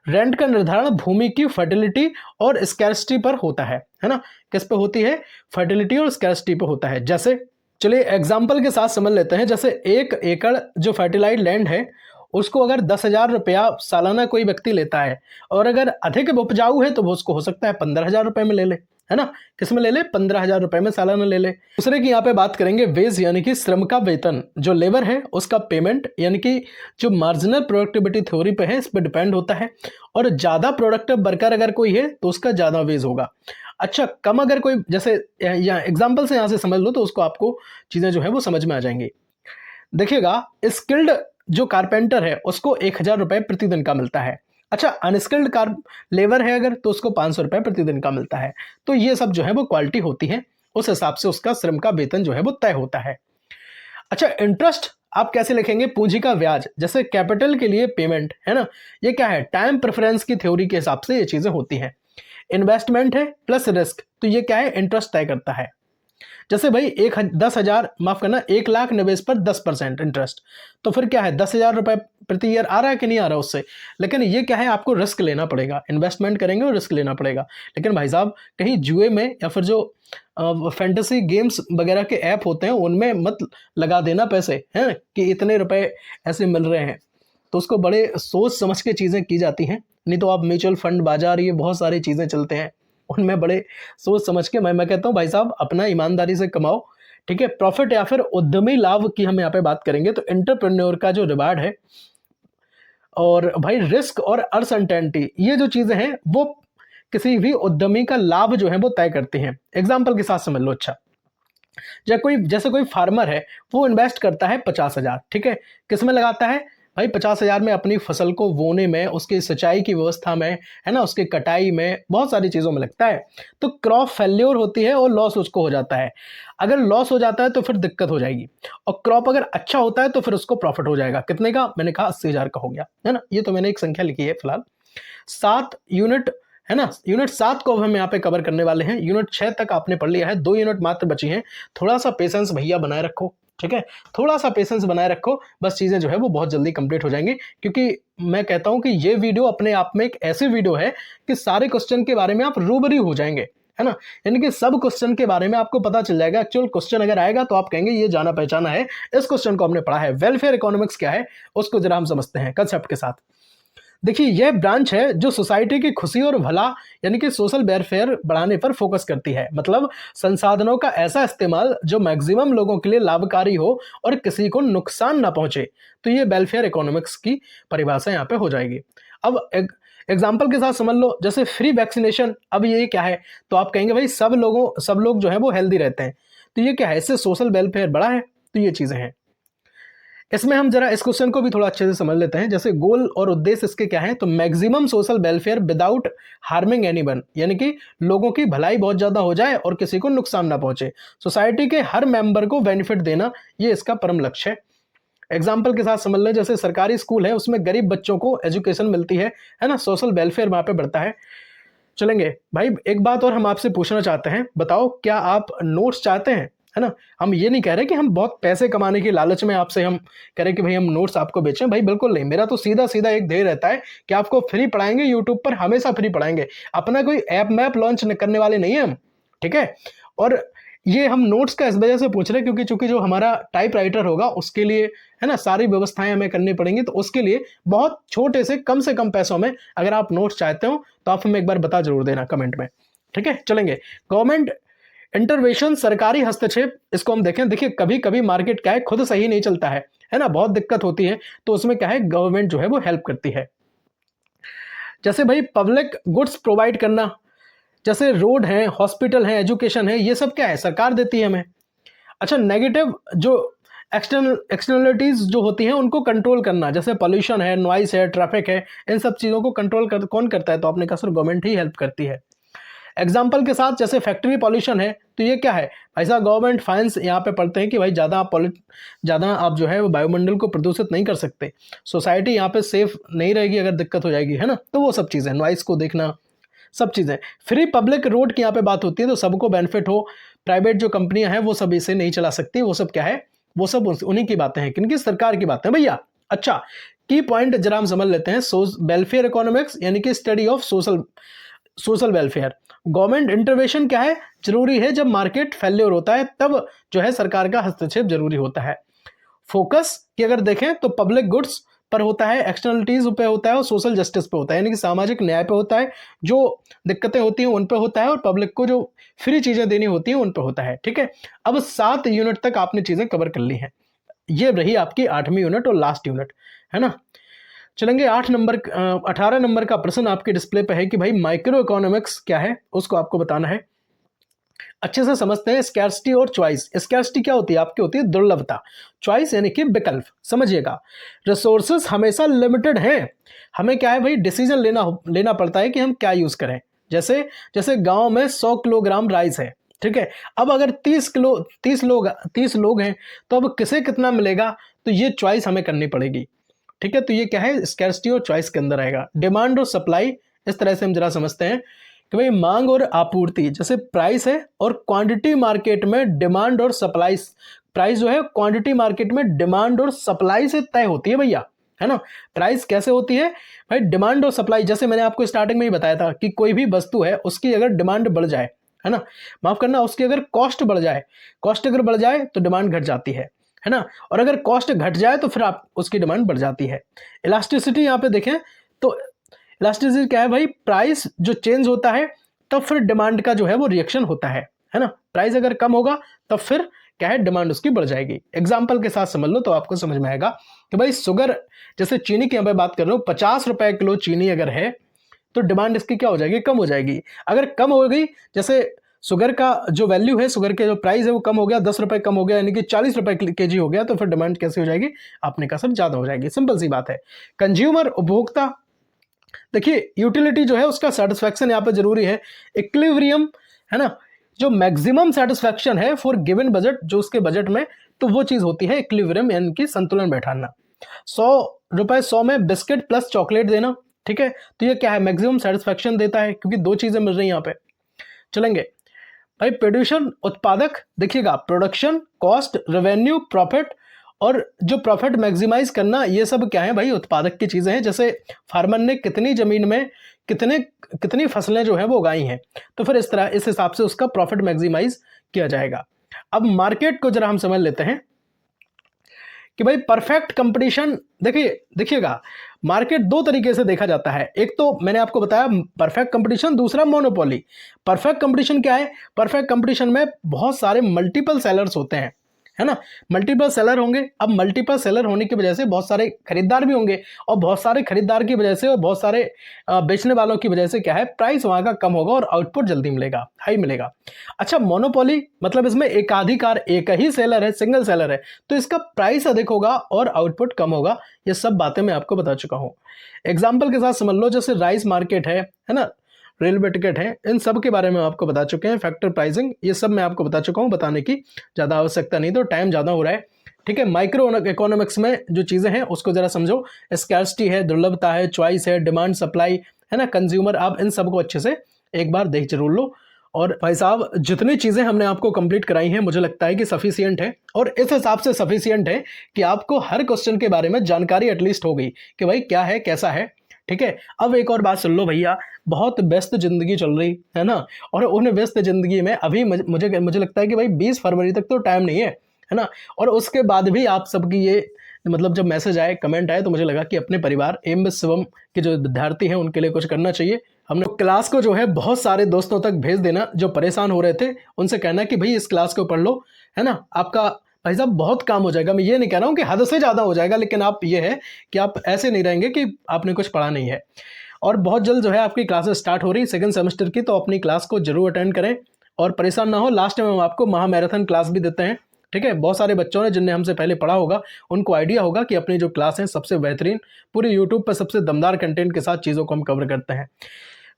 रेंट का निर्धारण भूमि की फर्टिलिटी और स्कैर्सिटी पर होता है ना। किस पे होती है, फर्टिलिटी और स्कैर्सिटी पे होता है। जैसे चलिए एग्जाम्पल के साथ समझ लेते हैं। जैसे 1 एकड़ जो फर्टिलाइज लैंड है, उसको अगर 10,000 रुपया सालाना कोई व्यक्ति लेता है, और अगर अधिक उपजाऊ है तो वो उसको हो सकता है 15,000 रुपए में ले ले, है ना। किस में ले ले, 15,000 रुपए में सालाना ले ले। दूसरे की यहाँ पे बात करेंगे वेज यानी कि श्रम का वेतन। जो लेबर है उसका पेमेंट यानी कि जो मार्जिनल प्रोडक्टिविटी थ्योरी पे है, इस पर डिपेंड होता है। और ज्यादा प्रोडक्टिव वर्कर अगर कोई है तो उसका ज्यादा वेज होगा। अच्छा, कम अगर कोई, जैसे यहाँ एग्जाम्पल से यहाँ से समझ लो तो उसको आपको चीजें जो है वो समझ में आ जाएंगी। देखिएगा, स्किल्ड जो कारपेंटर है उसको 1,000 रुपए प्रतिदिन का मिलता है। अच्छा, अनस्किल्ड कार लेबर है अगर, तो उसको 500 रुपए प्रतिदिन का मिलता है। तो ये सब जो है वो क्वालिटी होती है, उस हिसाब से उसका श्रम का वेतन जो है वो तय होता है। अच्छा, इंटरेस्ट आप कैसे लिखेंगे, पूंजी का ब्याज। जैसे कैपिटल के लिए पेमेंट है ना, ये क्या है, टाइम प्रेफरेंस की थ्योरी के हिसाब से ये चीजें होती हैं। इन्वेस्टमेंट है प्लस रिस्क, तो ये क्या है, इंटरेस्ट तय करता है। जैसे भाई 10,000 माफ करना, 1,00,000 निवेश पर 10% इंटरेस्ट, तो फिर क्या है, 10,000 रुपए प्रति ईयर आ रहा है कि नहीं आ रहा उससे। लेकिन ये क्या है, आपको रिस्क लेना पड़ेगा, इन्वेस्टमेंट करेंगे और रिस्क लेना पड़ेगा। लेकिन भाई साहब, कहीं जुए में या फिर जो फैंटेसी गेम्स वगैरह के ऐप होते हैं उनमें मत लगा देना पैसे, हैं कि इतने रुपए ऐसे मिल रहे हैं। तो उसको बड़े सोच समझ के चीज़ें की जाती हैं। नहीं तो आप म्यूचुअल फंड, बाजार, ये बहुत सारी चीज़ें चलते हैं, उनमें बड़े सोच समझ के मैं कहता हूँ भाई साहब अपना ईमानदारी से कमाओ। ठीक है, प्रॉफिट या फिर उद्यमी लाभ की हम यहाँ पे बात करेंगे तो एंटरप्रेन्योर का जो रिवार्ड है, और भाई रिस्क और अनसर्टेनिटी, ये जो चीजें हैं वो किसी भी उद्यमी का लाभ जो है वो तय करती हैं। एग्जाम्पल के साथ समझ लो। अच्छा, जैसे कोई फार्मर है, वो इन्वेस्ट करता है 50,000, ठीक है, किस में लगाता है भाई, 50,000 में अपनी फसल को बोने में, उसकी सिंचाई की व्यवस्था में, है ना, उसकी कटाई में, बहुत सारी चीज़ों में लगता है। तो क्रॉप फेल्योर होती है और लॉस उसको हो जाता है। अगर लॉस हो जाता है तो फिर दिक्कत हो जाएगी, और क्रॉप अगर अच्छा होता है तो फिर उसको प्रॉफिट हो जाएगा। कितने का, मैंने कहा 80,000 का हो गया, है ना। ये तो मैंने एक संख्या लिखी है फिलहाल। 7 यूनिट, है ना, यूनिट 7 को हम यहाँ पे कवर करने वाले हैं। यूनिट 6 तक आपने पढ़ लिया है, 2 यूनिट मात्र बची हैं। थोड़ा सा पेशेंस भैया बनाए रखो, ठीक है, थोड़ा सा पेशेंस बनाए रखो, बस चीज़ें जो है वो बहुत जल्दी कंप्लीट हो जाएंगी। क्योंकि मैं कहता हूं कि ये वीडियो अपने आप में एक ऐसी वीडियो है कि सारे क्वेश्चन के बारे में आप रूबरू हो जाएंगे, है ना, यानी कि सब क्वेश्चन के बारे में आपको पता चल जाएगा। एक्चुअल क्वेश्चन अगर आएगा तो आप कहेंगे ये जाना पहचाना है, इस क्वेश्चन को हमने पढ़ा है। वेलफेयर इकोनॉमिक्स क्या है उसको जरा हम समझते हैं कंसेप्ट के साथ। देखिए, यह ब्रांच है जो सोसाइटी की खुशी और भला यानी कि सोशल वेलफेयर बढ़ाने पर फोकस करती है। मतलब संसाधनों का ऐसा इस्तेमाल जो मैक्सिमम लोगों के लिए लाभकारी हो और किसी को नुकसान ना पहुंचे। तो ये वेलफेयर इकोनॉमिक्स की परिभाषा यहाँ पे हो जाएगी। अब एग्जाम्पल के साथ समझ लो, जैसे फ्री वैक्सीनेशन। अब ये क्या है, तो आप कहेंगे भाई सब लोग जो है वो हेल्दी रहते हैं, तो ये क्या है, इससे सोशल वेलफेयर बढ़ा है। तो ये चीजें हैं। इसमें हम जरा इस क्वेश्चन को भी थोड़ा अच्छे से समझ लेते हैं। जैसे गोल और उद्देश्य इसके क्या है, तो maximum social welfare without harming anyone, यानी कि लोगों की भलाई बहुत ज्यादा हो जाए और किसी को नुकसान ना पहुंचे। सोसाइटी के हर मेंबर को बेनिफिट देना, ये इसका परम लक्ष्य है। एग्जाम्पल के साथ समझ लें, जैसे सरकारी स्कूल है, उसमें गरीब बच्चों को एजुकेशन मिलती है ना, सोशल वेलफेयर वहां पे बढ़ता है। चलेंगे भाई, एक बात और हम आपसे पूछना चाहते हैं, बताओ क्या आप नोट्स चाहते हैं, है ना। हम ये नहीं कह रहे कि हम बहुत पैसे कमाने की लालच में आपसे हम कह रहे कि भाई हम नोट्स आपको बेचें, भाई बिल्कुल नहीं। मेरा तो सीधा सीधा एक ध्येय रहता है कि आपको फ्री पढ़ाएंगे, यूट्यूब पर हमेशा फ्री पढ़ाएंगे। अपना कोई ऐप मैप लॉन्च करने वाले नहीं है हम, ठीक है। और ये हम नोट्स का इस वजह से पूछ रहे हैं क्योंकि चूंकि जो हमारा टाइप राइटर होगा उसके लिए, है ना, सारी व्यवस्थाएं हमें करनी पड़ेंगी। तो उसके लिए बहुत छोटे से कम पैसों में अगर आप नोट्स चाहते हो तो आप हमें एक बार बता जरूर देना कमेंट में, ठीक है। चलेंगे, गवर्नमेंट इंटरवेंशन, सरकारी हस्तक्षेप, इसको हम देखें, देखिए कभी कभी मार्केट क्या है, खुद सही नहीं चलता है ना, बहुत दिक्कत होती है, तो उसमें क्या है, गवर्नमेंट जो है वो हेल्प करती है। जैसे भाई पब्लिक गुड्स प्रोवाइड करना, जैसे रोड है, हॉस्पिटल है, एजुकेशन है, ये सब क्या है, सरकार देती है हमें। अच्छा, नेगेटिव जो एक्सटर्नलिटीज जो होती हैं उनको कंट्रोल करना, जैसे पोल्यूशन है, नॉइस है, ट्रैफिक है, इन सब चीज़ों को कौन करता है, तो आपने कहा सर गवर्नमेंट ही हेल्प करती है। एग्जाम्पल के साथ, जैसे फैक्ट्री पॉल्यूशन है, तो ये क्या है भाई साहब, गवर्नमेंट फाइन्स यहाँ पे पढ़ते हैं कि भाई ज़्यादा आप जो है वो वायुमंडल को प्रदूषित नहीं कर सकते, सोसाइटी यहाँ पे सेफ नहीं रहेगी अगर दिक्कत हो जाएगी, है ना, तो वो सब चीज़ें, नॉइस को देखना, सब चीज़ें। फ्री पब्लिक रोड की यहाँ पे बात होती है, तो सबको बेनिफिट हो, प्राइवेट जो कंपनियां हैं वो सब इसे नहीं चला सकती, वो सब क्या है, वो सब उन्हीं की बातें हैं, किनकी, सरकार की बातें भैया। अच्छा, की पॉइंट जरा हम समझ लेते हैं। वेलफेयर इकोनॉमिक्स यानी कि study of social welfare. Government intervention क्या है, जरूरी है जब मार्केट फेल्योर होता है, तब जो है सरकार का हस्तक्षेप जरूरी होता है। फोकस की अगर देखें तो पब्लिक गुड्स पर होता है, एक्सटर्नलिटीज पे होता है, और सोशल जस्टिस पे होता है, यानी कि सामाजिक न्याय पे होता है, जो दिक्कतें होती हैं उन पे होता है, और पब्लिक को जो फ्री चीजें देनी होती हैं उन पे होता है। ठीक है, अब 7 यूनिट तक आपने चीजें कवर कर ली हैं, ये रही आपकी 8वीं यूनिट और लास्ट यूनिट, है ना। चलेंगे 18 नंबर का प्रश्न आपके डिस्प्ले पे है कि भाई माइक्रो इकोनॉमिक्स क्या है, उसको आपको बताना है। अच्छे से समझते हैं, स्कैर्सिटी और चॉइस। स्कैर्सिटी क्या होती है, आपकी होती है दुर्लभता, चॉइस यानी कि विकल्प, समझिएगा। रिसोर्सेस हमेशा लिमिटेड हैं, हमें क्या है भाई, डिसीजन लेना पड़ता है कि हम क्या यूज करें। जैसे गांव में 100 किलोग्राम राइस है, ठीक है, अब अगर 30 लोग हैं, तो अब किसे कितना मिलेगा, तो ये चॉइस हमें करनी पड़ेगी। ठीक है, तो ये क्या है, स्कैर्सिटी और चॉइस के अंदर आएगा। डिमांड और सप्लाई, इस तरह से हम जरा समझते हैं कि भाई मांग और आपूर्ति, जैसे प्राइस है, और क्वांटिटी मार्केट में डिमांड और सप्लाई, प्राइस जो है क्वांटिटी मार्केट में डिमांड और सप्लाई से तय होती है भैया, है ना। प्राइस कैसे होती है भाई, डिमांड और सप्लाई, जैसे मैंने आपको स्टार्टिंग में ही बताया था कि कोई भी वस्तु है, उसकी अगर डिमांड बढ़ जाए, है ना, माफ करना, उसकी अगर कॉस्ट बढ़ जाए तो डिमांड घट जाती है ना, और अगर कॉस्ट घट जाए तो फिर आप उसकी डिमांड बढ़ जाती है। इलास्टिसिटी यहाँ पे देखें तो इलास्टिसिटी क्या है भाई, प्राइस जो चेंज होता है तब फिर डिमांड का जो है वो रिएक्शन होता है ना। प्राइस अगर कम होगा तब फिर क्या है, डिमांड उसकी बढ़ जाएगी। एग्जाम्पल के साथ समझ लो तो आपको समझ में आएगा कि भाई शुगर, जैसे चीनी की यहाँ पे बात कर रहे हो, 50 रुपए किलो चीनी अगर है तो डिमांड इसकी क्या हो जाएगी, कम हो जाएगी। अगर कम हो गई, जैसे शुगर का जो वैल्यू है, शुगर के जो प्राइस है वो कम हो गया, 10 रुपए कम हो गया, यानी कि 40 रुपए केजी हो गया, तो फिर डिमांड कैसे हो जाएगी, आपने कहा सर ज्यादा हो जाएगी, सिंपल सी बात है। कंज्यूमर, उपभोक्ता, देखिए यूटिलिटी जो है उसका सेटिस्फैक्शन यहाँ पे जरूरी है। इक्विलिब्रियम, है ना, जो मैक्सिमम सेटिस्फैक्शन है फॉर गिवन बजट, जो उसके बजट में, तो वो चीज होती है इक्विलिब्रियम, यानी कि संतुलन बैठाना। 100 में बिस्किट प्लस चॉकलेट देना, ठीक है, तो ये क्या है, मैक्सिमम सेटिस्फैक्शन देता है, क्योंकि दो चीजें मिल रही हैं यहाँ पे। चलेंगे भाई प्रोड्यूशन, उत्पादक, देखिएगा प्रोडक्शन, कॉस्ट, रेवेन्यू, प्रॉफिट, और जो प्रॉफिट मैक्सिमाइज करना, ये सब क्या है भाई, उत्पादक की चीजें हैं। जैसे फार्मर ने कितनी जमीन में कितनी फसलें जो है वो उगाई हैं, तो फिर इस हिसाब से उसका प्रॉफिट मैक्सिमाइज किया जाएगा। अब मार्केट को जरा हम समझ लेते हैं कि भाई परफेक्ट कंपटीशन, देखिएगा मार्केट दो तरीके से देखा जाता है। एक तो मैंने आपको बताया परफेक्ट कंपटीशन, दूसरा मोनोपोली। परफेक्ट कंपटीशन क्या है, परफेक्ट कंपटीशन में बहुत सारे मल्टीपल सेलर्स होते हैं, है ना, मल्टीपल सेलर होंगे। अब मल्टीपल सेलर होने की वजह से बहुत सारे खरीदार भी होंगे, और बहुत सारे खरीदार की वजह से और बहुत सारे बेचने वालों की वजह से क्या है, प्राइस वहां का कम होगा और आउटपुट जल्दी मिलेगा, हाई मिलेगा। अच्छा, मोनोपोली मतलब इसमें एकाधिकार, एक ही सेलर है, सिंगल सेलर है, तो इसका प्राइस अधिक होगा और आउटपुट कम होगा। ये सब बातें मैं आपको बता चुका हूं। एग्जाम्पल के साथ समझ लो, जैसे राइस मार्केट है ना, रेलवे टिकट है, इन सब के बारे में आपको बता चुके हैं। फैक्टर प्राइसिंग, ये सब मैं आपको बता चुका हूं, बताने की ज़्यादा आवश्यकता नहीं, तो टाइम ज़्यादा हो रहा है। ठीक है, माइक्रो इकोनॉमिक्स में जो चीज़ें हैं उसको ज़रा समझो। स्कैर्सिटी है, दुर्लभता है, चॉइस है, डिमांड सप्लाई, है ना, कंज्यूमर, आप इन सबको अच्छे से एक बार देख जरूर लो। और भाई साहब जितनी चीज़ें हमने आपको कंप्लीट कराई हैं, मुझे लगता है कि सफिशियंट है, और इस हिसाब से सफिशियंट है कि आपको हर क्वेश्चन के बारे में जानकारी एटलीस्ट हो गई कि भाई क्या है, कैसा है। ठीक है, अब एक और बात सुन लो भैया, बहुत व्यस्त जिंदगी चल रही है ना, और उन व्यस्त जिंदगी में अभी मुझे लगता है कि भाई 20 फरवरी तक तो टाइम नहीं है ना, और उसके बाद भी आप सबकी ये मतलब जब मैसेज आए, कमेंट आए, तो मुझे लगा कि अपने परिवार एम शिवम के जो विद्यार्थी हैं उनके लिए कुछ करना चाहिए। हमने क्लास को जो है बहुत सारे दोस्तों तक भेज देना जो परेशान हो रहे थे, उनसे कहना कि भाई इस क्लास को पढ़ लो, है ना, आपका भाई साहब बहुत काम हो जाएगा। मैं ये नहीं कह रहा हूँ कि हद से ज़्यादा हो जाएगा, लेकिन आप ये है कि आप ऐसे नहीं रहेंगे कि आपने कुछ पढ़ा नहीं है। और बहुत जल्द जो है आपकी क्लासेस स्टार्ट हो रही सेकंड सेमेस्टर की, तो अपनी क्लास को जरूर अटेंड करें और परेशान ना हो। लास्ट में हम आपको महामैराथन क्लास भी देते हैं, ठीक है। बहुत सारे बच्चों ने जिनने हमसे पहले पढ़ा होगा उनको आइडिया होगा कि अपनी जो क्लास है सबसे बेहतरीन, पूरे यूट्यूब पर सबसे दमदार कंटेंट के साथ चीज़ों को हम कवर करते हैं।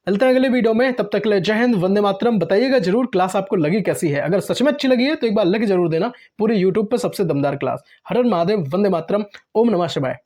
मिलते हैं अगले वीडियो में, तब तक के लिए जय हिंद, वंदे मातरम। बताइएगा जरूर क्लास आपको लगी कैसी है, अगर सच में अच्छी लगी है तो एक बार लिख जरूर देना। पूरे यूट्यूब पर सबसे दमदार क्लास। हर हर महादेव, वंदे मातरम, ओम नमः शिवाय।